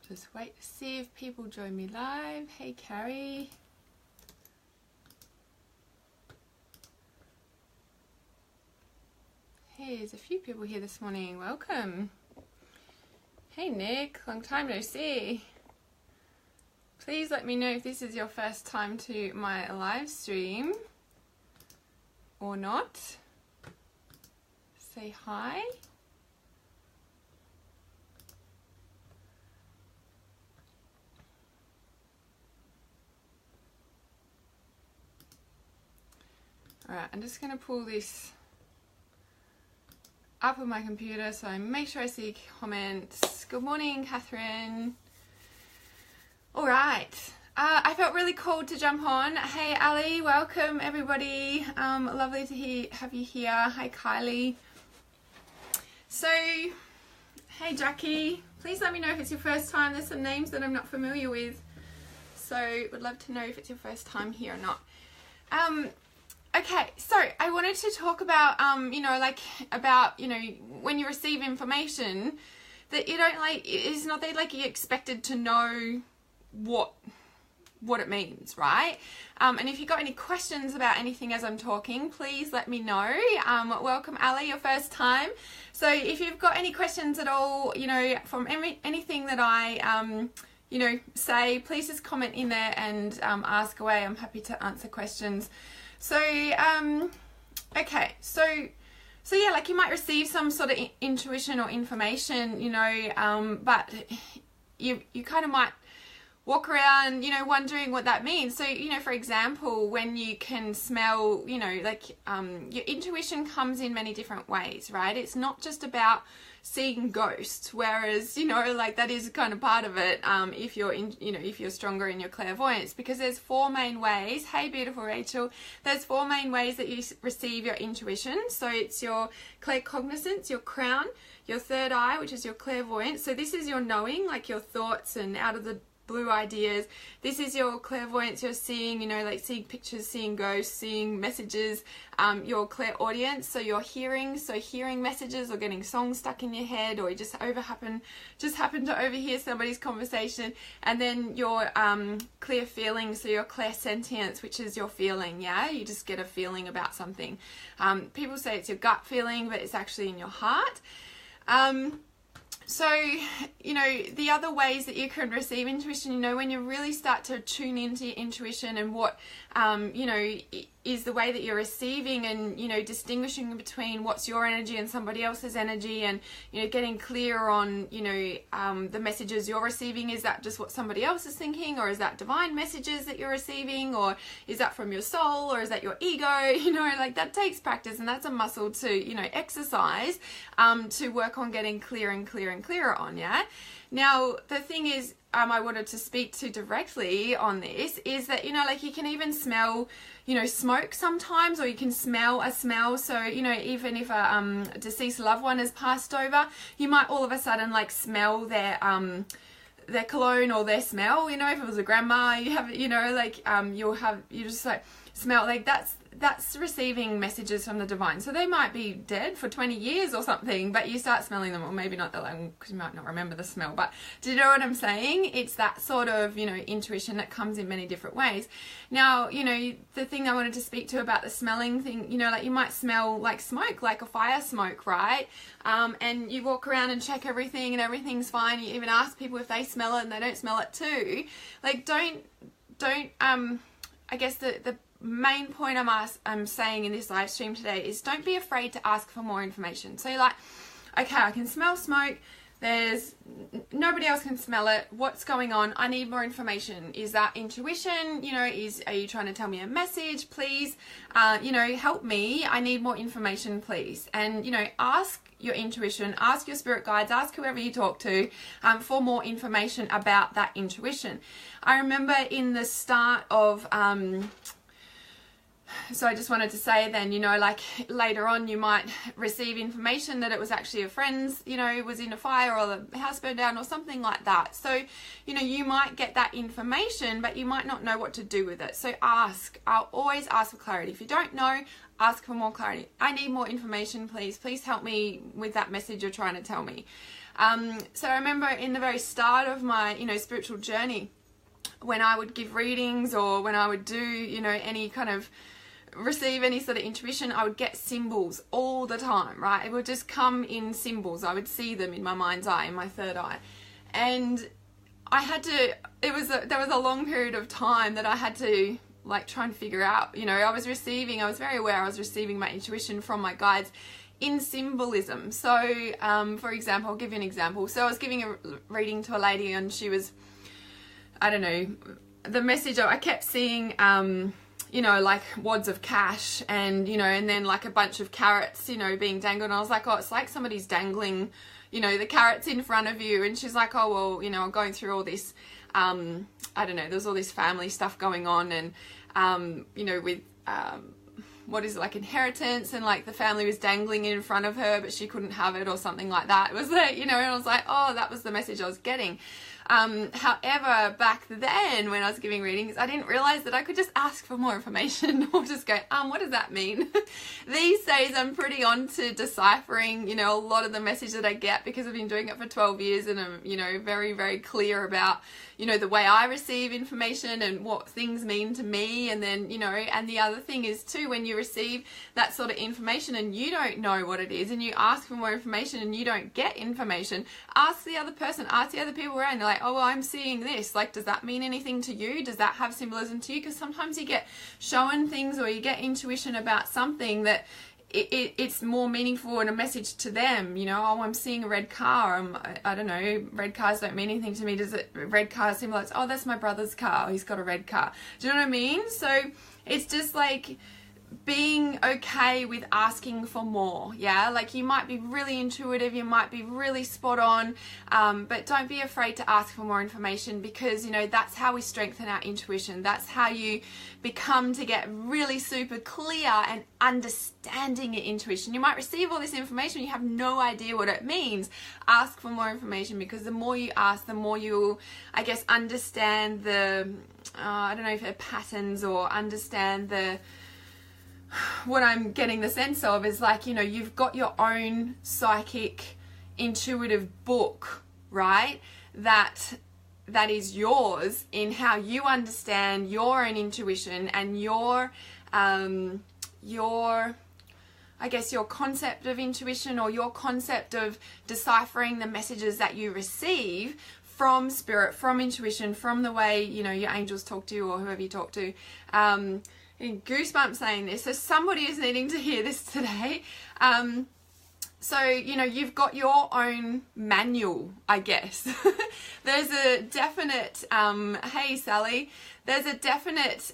Just wait to see if people join me live. Hey, Carrie. Hey, there's a few people here this morning. Welcome. Hey, Nick. Long time no see. Please let me know if this is your first time to my live stream or not. Say hi. Alright, I'm just going to pull this up on my computer so I make sure I see comments. Good morning, Catherine. Alright, I felt really called to jump on. Hey, Ali, welcome everybody. Lovely to have you here. Hi, Kylie. So, hey, Jackie. Please let me know if it's your first time. There's some names that I'm not familiar with. So, would love to know if it's your first time here or not. Okay, so I wanted to talk about, when you receive information that you don't it's not that you're expected to know what it means, right? And if you've got any questions about anything as I'm talking, please let me know. Welcome, Ali, your first time. So if you've got any questions at all, from anything that I, say, please just comment in there and ask away. I'm happy to answer questions. So, okay, so yeah, you might receive some sort of intuition or information, but you kind of might walk around, wondering what that means. So, for example, when you can smell, your intuition comes in many different ways, right? It's not just about seeing ghosts, whereas, that is kind of part of it, if you're if you're stronger in your clairvoyance, because there's four main ways. Hey, beautiful Rachel. There's four main ways that you receive your intuition. So it's your claircognizance, your crown, your third eye, which is your clairvoyance. So this is your knowing, your thoughts and out of the blue ideas. This is your clairvoyance, you're seeing, seeing pictures, seeing ghosts, seeing messages. Your clairaudience, so your hearing, hearing messages or getting songs stuck in your head, or you just happen to overhear somebody's conversation. And then your clear feeling, so your clairsentience, which is your feeling, yeah? You just get a feeling about something. People say it's your gut feeling, but it's actually in your heart. So, the other ways that you can receive intuition, when you really start to tune into your intuition and what, is the way that you're receiving and, distinguishing between what's your energy and somebody else's energy, and, getting clear on, the messages you're receiving. Is that just what somebody else is thinking, or is that divine messages that you're receiving, or is that from your soul, or is that your ego? That takes practice, and that's a muscle to, exercise, to work on getting clearer and clearer and clearer on, yeah? Now, the thing is, I wanted to speak to directly on this is that, you can even smell, smoke sometimes, or you can smell a smell. So, even if a deceased loved one has passed over, you might all of a sudden smell their cologne or their smell. If it was a grandma, you have, you just smell, that's receiving messages from the divine. So they might be dead for 20 years or something, but you start smelling them, or maybe not that long because you might not remember the smell. But do you know what I'm saying? It's that sort of, intuition that comes in many different ways. Now, the thing I wanted to speak to about the smelling thing, you might smell like smoke, like a fire smoke, right? And you walk around and check everything and everything's fine. You even ask people if they smell it and they don't smell it too. Don't, I guess the main point I'm saying in this live stream today is don't be afraid to ask for more information. So you're okay, I can smell smoke, there's nobody else can smell it, what's going on? I need more information. Is that intuition? Are you trying to tell me a message? Please, help me. I need more information, please. And ask your intuition, ask your spirit guides, ask whoever you talk to, for more information about that intuition. I remember in the start of So I just wanted to say then, you know, like later on you might receive information that it was actually a friend's, you know, was in a fire or the house burned down or something like that. So, you know, you might get that information, but you might not know what to do with it. So ask. I'll always ask for clarity. If you don't know, ask for more clarity. I need more information, please. Please help me with that message you're trying to tell me. So I remember in the very start of my, you know, spiritual journey, when I would give readings or when I would do, you know, any kind of receive any sort of intuition, I would get symbols all the time, right? It would just come in symbols. I would see them in my mind's eye, in my third eye. And I had to, there was a long period of time that I had to like try and figure out, you know, I was very aware I was receiving my intuition from my guides in symbolism. So, for example, I'll give you an example. So I was giving a reading to a lady and she was, I don't know, the message, I kept seeing, you know, like wads of cash and, you know, and then like a bunch of carrots, you know, being dangled. And I was like, oh, it's like somebody's dangling, you know, the carrots in front of you. And she's like, oh, well, you know, I'm going through all this, I don't know, there's all this family stuff going on and, you know, with, what is it, like inheritance, and like the family was dangling in front of her, but she couldn't have it or something like that. It was like, you know, and I was like, oh, that was the message I was getting. However, back then when I was giving readings, I didn't realize that I could just ask for more information or just go, what does that mean? These days I'm pretty on to deciphering, you know, a lot of the message that I get because I've been doing it for 12 years and I'm, you know, very, very clear about, you know, the way I receive information and what things mean to me. And then, you know, and the other thing is too, when you receive that sort of information and you don't know what it is and you ask for more information and you don't get information, ask the other person, ask the other people around. They're like, oh, well, I'm seeing this. Like, does that mean anything to you? Does that have symbolism to you? Because sometimes you get shown things or you get intuition about something that it's more meaningful and a message to them, you know. Oh, I'm seeing a red car. I don't know, red cars don't mean anything to me. Does it, red car symbolize, oh, that's my brother's car, he's got a red car. Do you know what I mean? So it's just like being okay with asking for more. Yeah, like you might be really intuitive, you might be really spot on, but don't be afraid to ask for more information, because, you know, that's how we strengthen our intuition. That's how you become to get really super clear and understanding your intuition. You might receive all this information, you have no idea what it means. Ask for more information, because the more you ask, the more you'll, I guess, understand the I don't know if they're patterns, or understand the, what I'm getting the sense of is like, you know, you've got your own psychic intuitive book, right? That is yours in how you understand your own intuition and your I guess your concept of intuition, or your concept of deciphering the messages that you receive from spirit, from intuition, from the way, you know, your angels talk to you or whoever you talk to. Goosebumps saying this, so somebody is needing to hear this today. So, you know, you've got your own manual, I guess. There's a definite, hey Sally, there's a definite,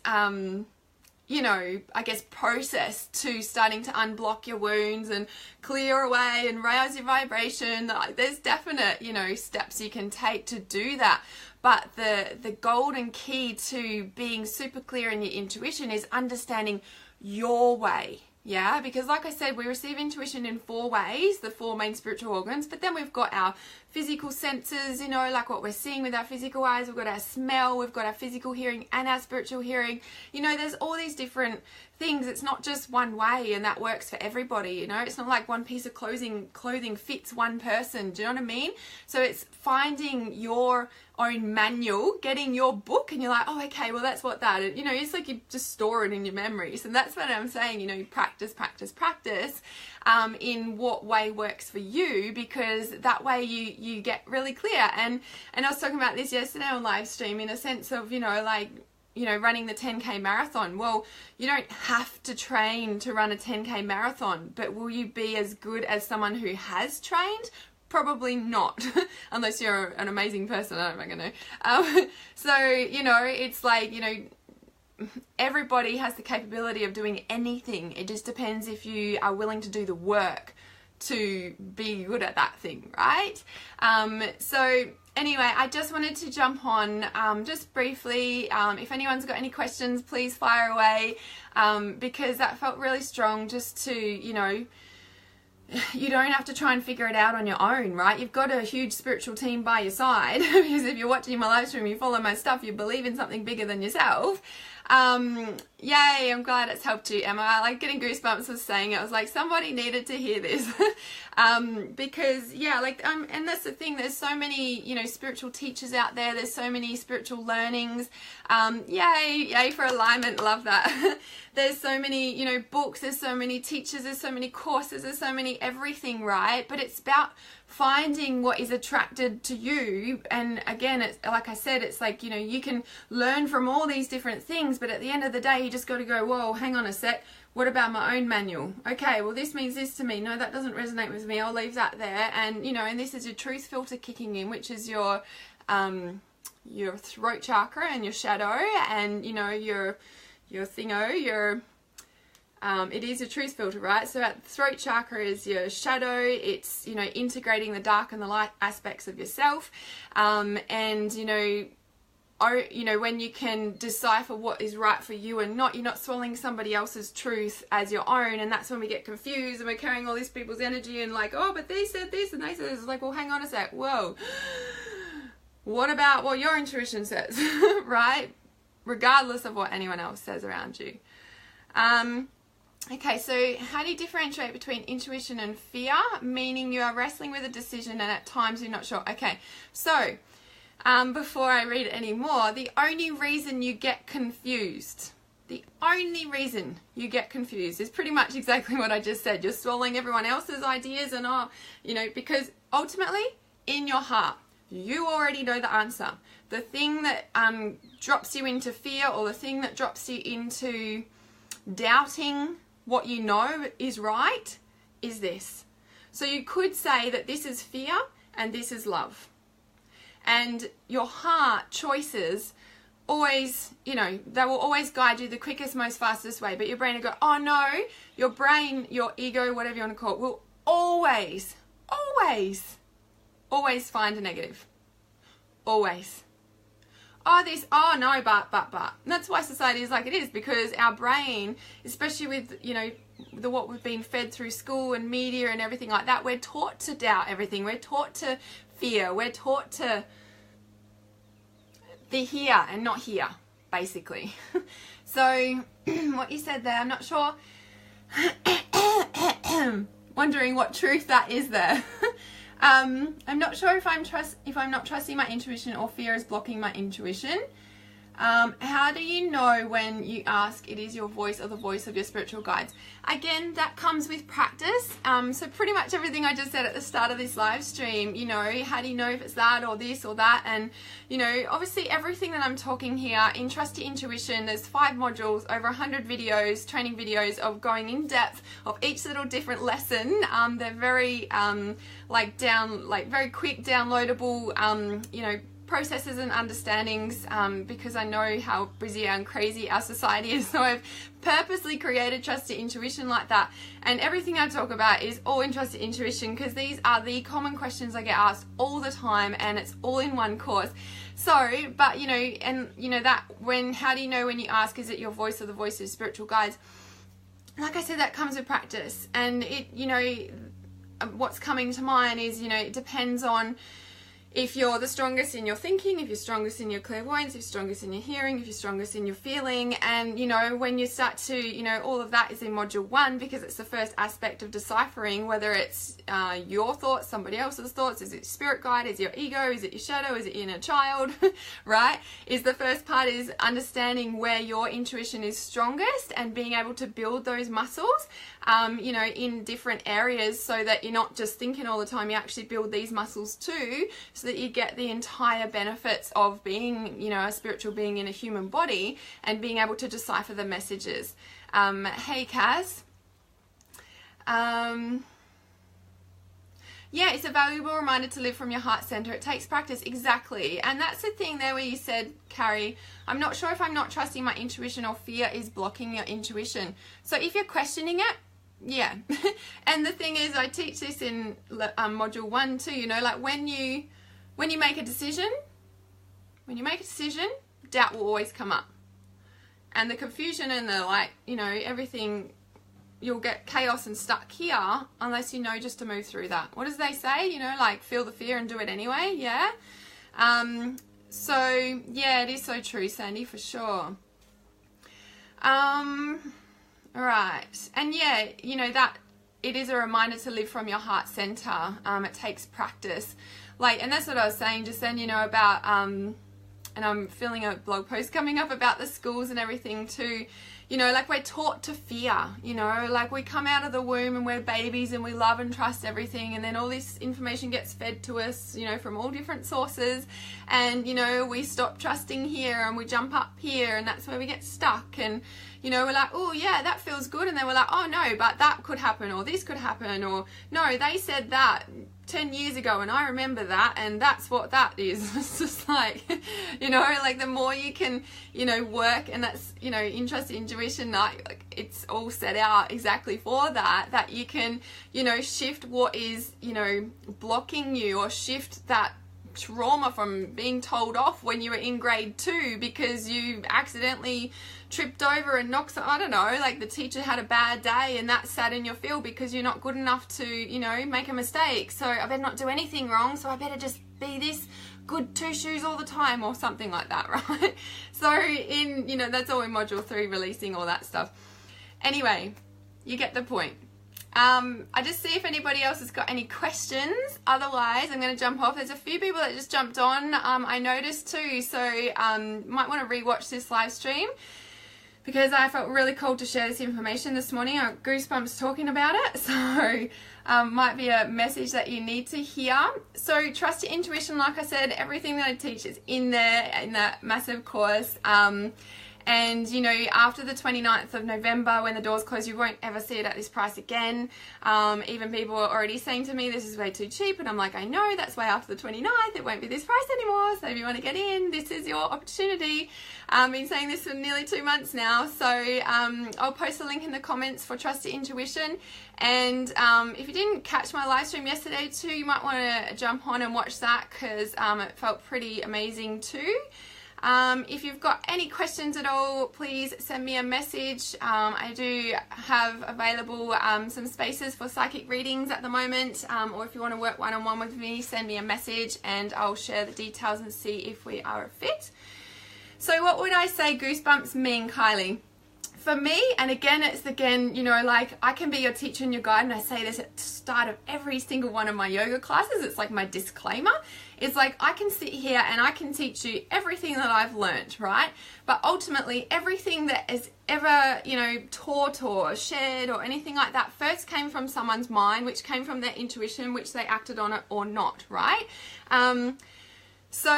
you know, I guess process to starting to unblock your wounds and clear away and raise your vibration. Like, there's definite, you know, steps you can take to do that. But the golden key to being super clear in your intuition is understanding your way. Yeah, because like I said, we receive intuition in 4 ways, the 4 main spiritual organs, but then we've got our physical senses, you know, like what we're seeing with our physical eyes, we've got our smell, we've got our physical hearing and our spiritual hearing. You know, there's all these different things. It's not just one way, and that works for everybody, you know. It's not like one piece of clothing fits one person, do you know what I mean? So it's finding your own manual, getting your book, and you're like, oh, okay, well, that's what that, you know, it's like you just store it in your memories. And that's what I'm saying, you know, you practice in what way works for you, because that way you get really clear. And I was talking about this yesterday on live stream, in a sense of, you know, like, you know, running the 10K marathon. Well, you don't have to train to run a 10K marathon, but will you be as good as someone who has trained? Probably not, unless you're an amazing person. I don't know. So, you know, it's like, you know, everybody has the capability of doing anything. It just depends if you are willing to do the work to be good at that thing, right? So anyway, I just wanted to jump on just briefly. If anyone's got any questions, please fire away, because that felt really strong, just to, you know, you don't have to try and figure it out on your own, right? You've got a huge spiritual team by your side, because if you're watching my live stream, you follow my stuff, you believe in something bigger than yourself. Yay, I'm glad it's helped you, Emma. Like, getting goosebumps was saying it. I was like, somebody needed to hear this. Because yeah, like, and that's the thing, there's so many, you know, spiritual teachers out there, there's so many spiritual learnings. Yay for alignment, love that. There's so many, you know, books, there's so many teachers, there's so many courses, there's so many everything, right? But it's about finding what is attracted to you. And again, it's like I said, it's like, you know, you can learn from all these different things, but at the end of the day, you just got to go, whoa, hang on a sec, what about my own manual? Okay, well, this means this to me. No, that doesn't resonate with me. I'll leave that there. And, you know, and this is your truth filter kicking in, which is your throat chakra and your shadow, and, you know, your thingo, it is your truth filter, right? So at the throat chakra is your shadow. It's, you know, integrating the dark and the light aspects of yourself. And, you know, when you can decipher what is right for you and not, you're not swallowing somebody else's truth as your own. And that's when we get confused and we're carrying all these people's energy and like, oh, but they said this and they said this. It's like, well, hang on a sec. Whoa. What about what your intuition says, right? Regardless of what anyone else says around you. Okay, so how do you differentiate between intuition and fear? Meaning you are wrestling with a decision and at times you're not sure. Okay, so before I read any more, the only reason you get confused, is pretty much exactly what I just said. You're swallowing everyone else's ideas and, you know, because ultimately in your heart, you already know the answer. The thing that drops you into fear, or the thing that drops you into doubting what you know is right, is this. So you could say that this is fear and this is love. And your heart choices always, you know, they will always guide you the quickest, most fastest way. But your brain will go, oh no, your brain, your ego, whatever you want to call it, will always find a negative. Always. Oh no, but. And that's why society is like it is, because our brain, especially with, you know, what we've been fed through school and media and everything like that, we're taught to doubt everything. We're taught to fear. We're taught to be here and not here, basically. So what you said there, I'm not sure. Wondering what truth that is there. I'm not sure if I'm not trusting my intuition or fear is blocking my intuition. How do you know when you ask it is your voice or the voice of your spiritual guides? Again, that comes with practice. So pretty much everything I just said at the start of this live stream, you know, how do you know if it's that or this or that? And, you know, obviously everything that I'm talking here in Trust Your Intuition, there's 5 modules, over 100 videos, training videos of going in depth of each little different lesson. They're very, very quick, downloadable, you know, processes and understandings, because I know how busy and crazy our society is. So I've purposely created Trust Your Intuition like that, and everything I talk about is all in Trust Your Intuition, because these are the common questions I get asked all the time, and it's all in one course. So, but you know, and you know that how do you know when you ask is it your voice or the voice of spiritual guides? Like I said, that comes with practice, and it, you know, what's coming to mind is, you know, it depends on if you're the strongest in your thinking, if you're strongest in your clairvoyance, if you're strongest in your hearing, if you're strongest in your feeling. And, you know, when you start to, you know, all of that is in module 1, because it's the first aspect of deciphering whether it's your thoughts, somebody else's thoughts, is it spirit guide, is it your ego, is it your shadow, is it your inner child, right? Is the first part is understanding where your intuition is strongest and being able to build those muscles, you know, in different areas, so that you're not just thinking all the time, you actually build these muscles too, so that you get the entire benefits of being, you know, a spiritual being in a human body and being able to decipher the messages. Hey, Kaz. Yeah, it's a valuable reminder to live from your heart center. It takes practice, exactly. And that's the thing there where you said, Carrie, I'm not sure if I'm not trusting my intuition or fear is blocking your intuition. So if you're questioning it, yeah. And the thing is, I teach this in module 1 too, you know, like when you make a decision, doubt will always come up. And the confusion and the, like, you know, everything, you'll get chaos and stuck here unless you know just to move through that. What does they say? You know, like, feel the fear and do it anyway, yeah? So, yeah, it is so true, Sandy, for sure. All right. And yeah, you know, that it is a reminder to live from your heart center. It takes practice. Like, and that's what I was saying just then, you know, about, and I'm feeling a blog post coming up about the schools and everything too. You know, like, we're taught to fear, you know, like, we come out of the womb and we're babies and we love and trust everything, and then all this information gets fed to us, you know, from all different sources, and, you know, we stop trusting here and we jump up here, and that's where we get stuck. And, you know, we're like, oh yeah, that feels good, and then we're like, oh no, but that could happen, or this could happen, or no, they said that 10 years ago and I remember that, and that's what that is. It's just like, you know, like, the more you can, you know, work, and that's, you know, interest, intuition, like, it's all set out exactly for that, that you can, you know, shift what is, you know, blocking you, or shift that trauma from being told off when you were in grade 2 because you accidentally tripped over and knocked, I don't know, like, the teacher had a bad day and that sat in your field because you're not good enough to, you know, make a mistake. So I better not do anything wrong, so I better just be this good 2 shoes all the time, or something like that, right? So in, you know, that's all in module 3, releasing all that stuff. Anyway, you get the point. I just see if anybody else has got any questions. Otherwise, I'm going to jump off. There's a few people that just jumped on, I noticed too, so might want to rewatch this live stream, because I felt really called to share this information this morning. I got goosebumps talking about it, so might be a message that you need to hear. So trust your intuition, like I said, everything that I teach is in there, in that massive course. And, you know, after the 29th of November, when the doors close, you won't ever see it at this price again. Even people are already saying to me, this is way too cheap. And I'm like, I know, that's why after the 29th, it won't be this price anymore. So if you want to get in, this is your opportunity. I've been saying this for nearly 2 months now. So I'll post a link in the comments for Trust Your Intuition. And if you didn't catch my live stream yesterday too, you might want to jump on and watch that, because it felt pretty amazing too. If you've got any questions at all, please send me a message. I do have available some spaces for psychic readings at the moment, or if you want to work one-on-one with me, send me a message and I'll share the details and see if we are a fit. So what would I say goosebumps mean, Kylie? For me, and again, you know, like, I can be your teacher and your guide, and I say this at the start of every single one of my yoga classes. It's like my disclaimer. It's like, I can sit here and I can teach you everything that I've learned, right? But ultimately, everything that is ever, you know, taught or shared or anything like that first came from someone's mind, which came from their intuition, which they acted on it or not, right? So,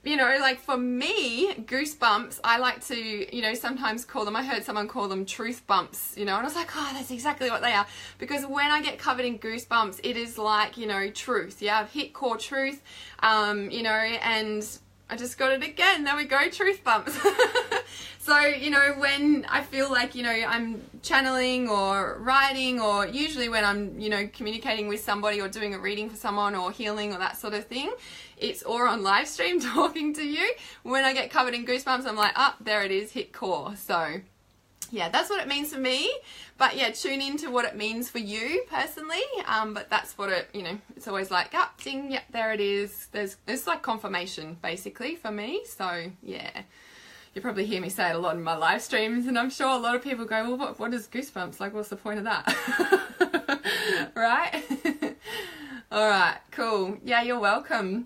you know, like, for me, goosebumps, I like to, you know, sometimes call them, I heard someone call them truth bumps, you know, and I was like, oh, that's exactly what they are. Because when I get covered in goosebumps, it is like, you know, truth. Yeah, I've hit core truth, you know, and I just got it again. There we go, truth bumps. So, you know, when I feel like, you know, I'm channeling or writing, or usually when I'm, you know, communicating with somebody or doing a reading for someone or healing or that sort of thing, it's or on live stream talking to you. When I get covered in goosebumps, I'm like, oh, there it is, hit core. So yeah, that's what it means for me. But yeah, tune into what it means for you personally. But that's what it, you know, it's always like, oh, ding, yeah, there it is. It's like confirmation basically for me. So yeah. You probably hear me say it a lot in my live streams, and I'm sure a lot of people go, well, what is goosebumps? Like, what's the point of that? Right? All right, cool. Yeah, you're welcome.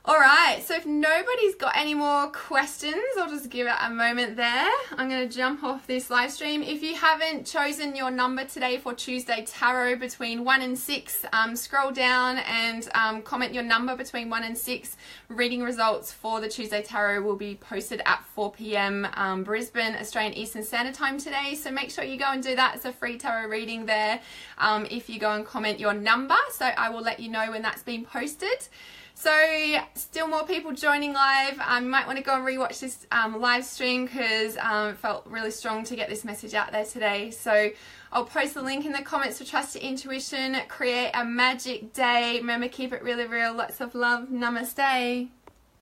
All right, so if nobody's got any more questions, I'll just give it a moment there. I'm going to jump off this live stream. If you haven't chosen your number today for Tuesday Tarot between 1 and 6, scroll down and comment your number between 1 and 6. Reading results for the Tuesday Tarot will be posted at 4 p.m. Brisbane, Australian Eastern Standard Time today. So make sure you go and do that. It's a free tarot reading there if you go and comment your number. So I will let you know when that's been posted. So still more people joining live. You might want to go and rewatch this live stream because it felt really strong to get this message out there today. So I'll post the link in the comments for Trust Your Intuition. Create a magic day. Remember, keep it really real. Lots of love. Namaste.